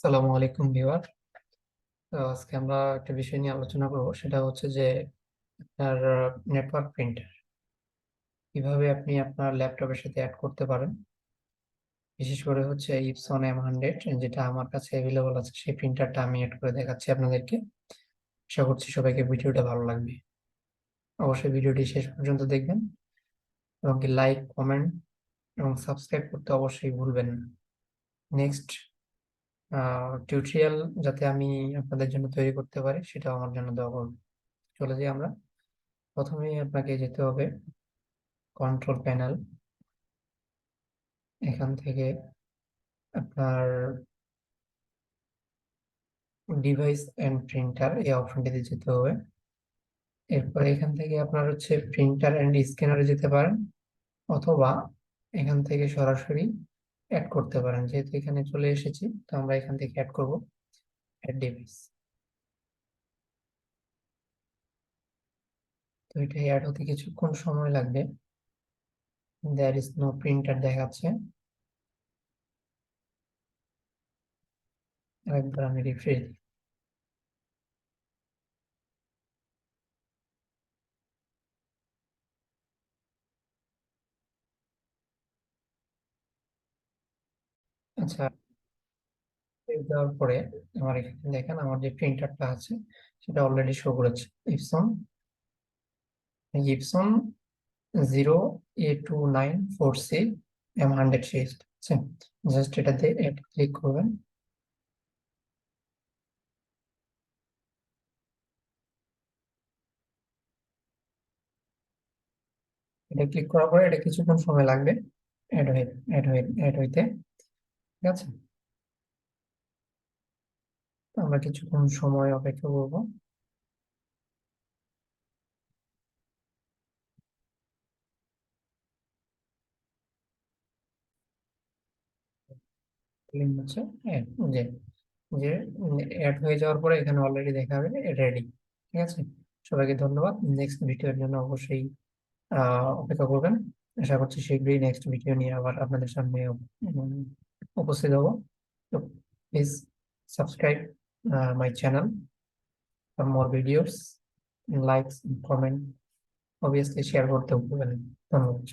আসসালামু আলাইকুম ভিউয়ার। আজকে আমরা একটা বিষয় নিয়ে আলোচনা করব, সেটা হচ্ছে যে আপনার নেটওয়ার্ক প্রিন্টার কিভাবে আপনি আপনার ল্যাপটপের সাথে অ্যাড করতে পারেন। বিশেষ করে হচ্ছে ইপসন M100, যেটা আমার কাছে অ্যাভেলেবল আছে, সেই প্রিন্টারটা আমি অ্যাড করে দেখাচ্ছি আপনাদেরকে। আশা করছি সবাইকে ভিডিওটা ভালো লাগবে। অবশ্যই ভিডিওটি শেষ পর্যন্ত দেখবেন এবং লাইক, কমেন্ট এবং সাবস্ক্রাইব করতে অবশ্যই ভুলবেন না। নেক্সট টিউটোরিয়াল যাতে আমি আপনাদের জন্য তৈরি করতে পারি, সেটাও আমার জন্য দোয়া করবেন। চলে যাই আমরা। প্রথমেই আপনাকে যেতে হবে কন্ট্রোল প্যানেল। এখান থেকে আপনার ডিভাইস এন্ড প্রিন্টার এই অপশনটিতে যেতে হবে। এরপরে এখান থেকে আপনার হচ্ছে প্রিন্টার এন্ড স্ক্যানারে যেতে পারেন, অথবা এখান থেকে সরাসরি অ্যাড করতে পারেন। যেহেতু এখানে চলে এসেছি, তো আমরা এখান থেকে অ্যাড করব অ্যাড ডিভাইস। তো এটা অ্যাড হতে কিছুক্ষণ সময় লাগবে। দেয়ার ইজ নো প্রিন্টার দেখাচ্ছে। একবার আমি রিফ্রেশ দিই। আচ্ছা, দেওয়ার পরে আমার এখানে দেখেন আমার যে প্রিন্টারটা আছে সেটা অলরেডি শো করেছে। Epson Epson 0A2946 M100 series আছে। জাস্ট এটাতে ক্লিক করবেন। এটা ক্লিক করার পরে এটা কিছুক্ষণ সময় লাগবে অ্যাড হইতে। ঠিক আছে, তো আমরা কিছুক্ষণ সময় অপেক্ষা করবো। লিঙ্ক হচ্ছে add, যে যে অ্যাড হয়ে যাওয়ার পরে এখানে অলরেডি দেখাবে রেডি। ঠিক আছে, সবাইকে ধন্যবাদ। নেক্সট ভিডিওর জন্য অবশ্যই অপেক্ষা করবেন। আশা করছি শীঘ্রই নেক্সট ভিডিও নিয়ে আবার আপনাদের সামনে উপস্থিত হব। তো please subscribe my channel for more videos, likes, comment, obviously share করতে ভুলবেন না। ধন্যবাদ।